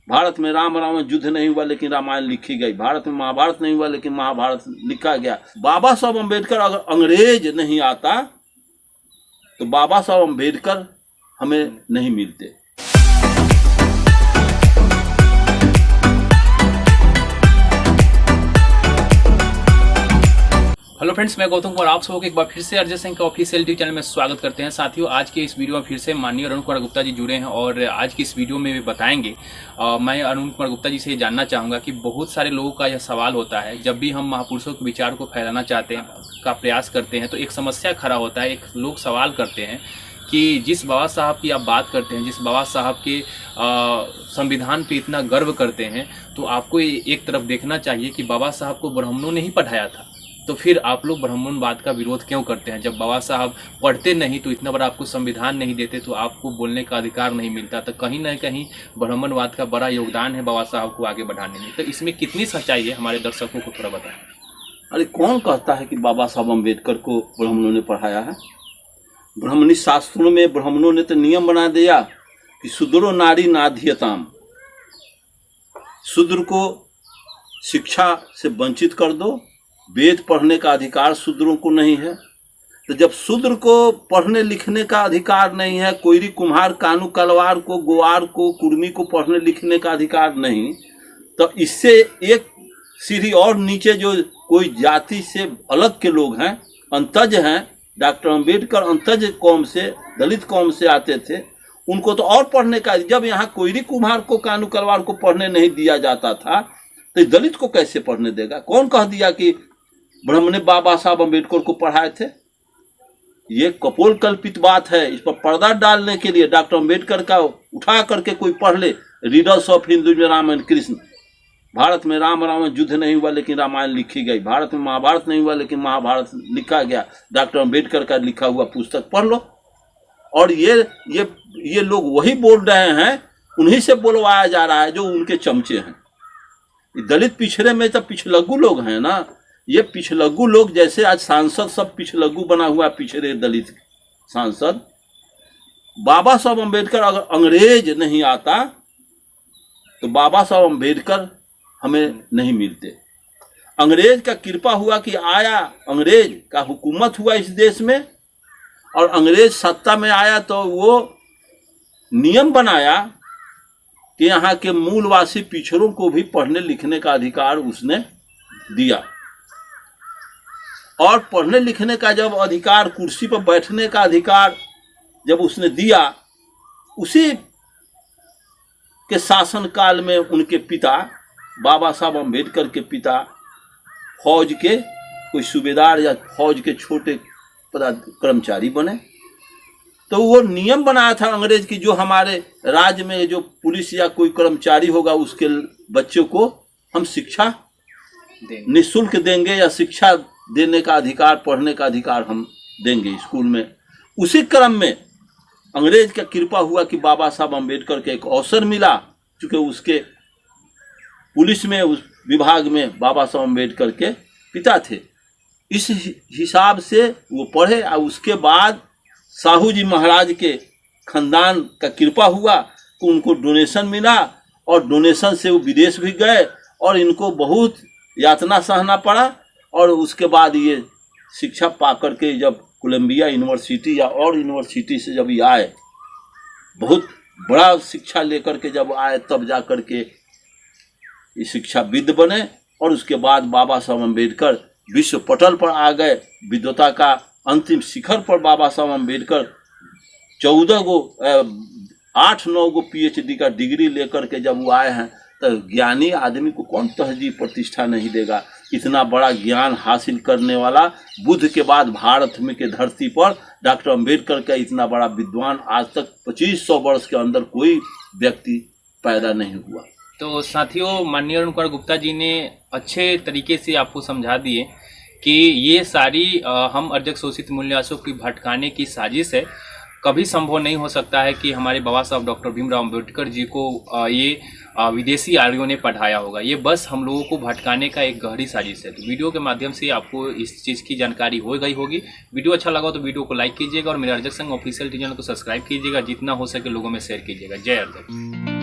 भारत में राम रावण युद्ध नहीं हुआ लेकिन रामायण लिखी गई। भारत में महाभारत नहीं हुआ लेकिन महाभारत लिखा गया। बाबा साहब अम्बेडकर अगर अंग्रेज नहीं आता तो बाबा साहब अम्बेडकर हमें नहीं मिलते। हेलो फ्रेंड्स, मैं गौतम कुमार आप सबको एक बार फिर से अजय सिंह के ऑफिशियल यूट्यूब चैनल में स्वागत करते हैं। साथियों, आज के इस वीडियो में फिर से माननीय अरुण कुमार गुप्ता जी जुड़े हैं और आज की इस वीडियो में भी बताएंगे। मैं अरुण कुमार गुप्ता जी से ये जानना चाहूँगा कि बहुत सारे लोगों का यह सवाल होता है, जब भी हम महापुरुषों के विचार को फैलाना चाहते हैं का प्रयास करते हैं तो एक समस्या खड़ा होता है। एक लोग सवाल करते हैं कि जिस बाबा साहब की आप बात करते हैं, जिस बाबा साहब के संविधान पे इतना गर्व करते हैं, तो आपको एक तरफ देखना चाहिए कि बाबा साहब को ब्राह्मणों ने ही पढ़ाया था, तो फिर आप लोग ब्राह्मणवाद का विरोध क्यों करते हैं? जब बाबा साहब पढ़ते नहीं तो इतना बड़ा आपको संविधान नहीं देते तो आपको बोलने का अधिकार नहीं मिलता, तो कहीं ना कहीं ब्राह्मणवाद का बड़ा योगदान है बाबा साहब को आगे बढ़ाने में। तो इसमें कितनी सच्चाई है, हमारे दर्शकों को थोड़ा बताएं। अरे कौन कहता है कि बाबा साहब अम्बेडकर को ब्राह्मणों ने पढ़ाया है? ब्राह्मणी शास्त्रों में ब्राह्मणों ने तो नियम बना दिया कि शूद्रो नारी नाध्यताम, शूद्र को शिक्षा से वंचित कर दो, वेद पढ़ने का अधिकार शूद्रों को नहीं है। तो जब शूद्र को पढ़ने लिखने का अधिकार नहीं है, कोयरी कुम्हार कानू कलवार को ग्वार को कुर्मी को पढ़ने लिखने का अधिकार नहीं, तो इससे एक सीढ़ी और नीचे जो कोई जाति से अलग के लोग हैं, अंतज हैं, डॉक्टर अम्बेडकर अंतज कौम से, दलित कौम से आते थे, उनको तो और पढ़ने का, जब यहाँ कोयरी कुम्हार को कानू कलवार को पढ़ने नहीं दिया जाता था तो दलित को कैसे पढ़ने देगा? कौन कह दिया कि ब्रह्म ने बाबा साहब अम्बेडकर को पढ़ाए थे? ये कपोल कल्पित बात है। इस पर पर्दा डालने के लिए डॉक्टर अम्बेडकर का उठा करके कोई पढ़ ले, रीडर्स ऑफ हिंदू में राम एंड कृष्ण, भारत में राम रावण युद्ध नहीं हुआ लेकिन रामायण लिखी गई, भारत में महाभारत नहीं हुआ लेकिन महाभारत लिखा गया, डॉक्टर अम्बेडकर का लिखा हुआ पुस्तक पढ़ लो। और ये लोग वही बोल रहे हैं, उन्हीं से बोलवाया जा रहा है जो उनके चमचे हैं। दलित पिछड़े में तो पिछलग्गू लोग हैं ना, ये पिछलग्गू लोग, जैसे आज सांसद सब पिछलग्गू बना हुआ, पिछड़े दलित सांसद। बाबा साहब अम्बेडकर अगर अंग्रेज नहीं आता तो बाबा साहब अम्बेडकर हमें नहीं मिलते। अंग्रेज का कृपा हुआ कि आया, अंग्रेज का हुकूमत हुआ इस देश में, और अंग्रेज सत्ता में आया तो वो नियम बनाया कि यहाँ के मूलवासी पिछड़ों को भी पढ़ने लिखने का अधिकार उसने दिया। और पढ़ने लिखने का जब अधिकार, कुर्सी पर बैठने का अधिकार जब उसने दिया, उसी के शासनकाल में उनके पिता बाबा साहब अम्बेडकर के पिता फौज के कोई सूबेदार या फौज के छोटे कर्मचारी बने। तो वो नियम बनाया था अंग्रेज की, जो हमारे राज्य में जो पुलिस या कोई कर्मचारी होगा उसके बच्चों को हम शिक्षा निःशुल्क देंगे, या शिक्षा देने का अधिकार, पढ़ने का अधिकार हम देंगे स्कूल में। उसी क्रम में अंग्रेज का कृपा हुआ कि बाबा साहब अम्बेडकर के एक अवसर मिला, क्योंकि उसके पुलिस में, उस विभाग में बाबा साहब अम्बेडकर के पिता थे। इस हिसाब से वो पढ़े, और उसके बाद साहू जी महाराज के खानदान का कृपा हुआ तो उनको डोनेशन मिला, और डोनेशन से वो विदेश भी गए और इनको बहुत यातना सहना पड़ा। और उसके बाद ये शिक्षा पा करके जब कोलंबिया यूनिवर्सिटी या और यूनिवर्सिटी से जब ये आए, बहुत बड़ा शिक्षा लेकर के जब आए, तब जा कर के ये शिक्षाविद बने। और उसके बाद बाबा साहब अम्बेडकर विश्व पटल पर आ गए। विद्वता का अंतिम शिखर पर बाबा साहब अम्बेडकर 8-9 गो PhD का डिग्री लेकर के जब वो आए हैं, तो ज्ञानी आदमी को कौन तहजीब प्रतिष्ठा नहीं देगा? इतना बड़ा ज्ञान हासिल करने वाला बुद्ध के बाद भारत में के धरती पर डॉक्टर अम्बेडकर का इतना बड़ा विद्वान आज तक 2500 वर्ष के अंदर कोई व्यक्ति पैदा नहीं हुआ। तो साथियों, माननीय अरुण कुमार गुप्ता जी ने अच्छे तरीके से आपको समझा दिए कि ये सारी हम अर्जक शोषित मूल्यवासियों की भटकाने की साजिश है। कभी संभव नहीं हो सकता है कि हमारे बाबा साहब डॉक्टर भीमराव अम्बेडकर जी को ये विदेशी आर्यों ने पढ़ाया होगा। ये बस हम लोगों को भटकाने का एक गहरी साजिश है। तो वीडियो के माध्यम से आपको इस चीज़ की जानकारी हो गई होगी। वीडियो अच्छा लगा तो वीडियो को लाइक कीजिएगा और मेरे अर्जक संघ ऑफिशियल चैनल को सब्सक्राइब कीजिएगा। जितना हो सके लोगों में शेयर कीजिएगा। जय अर्जक।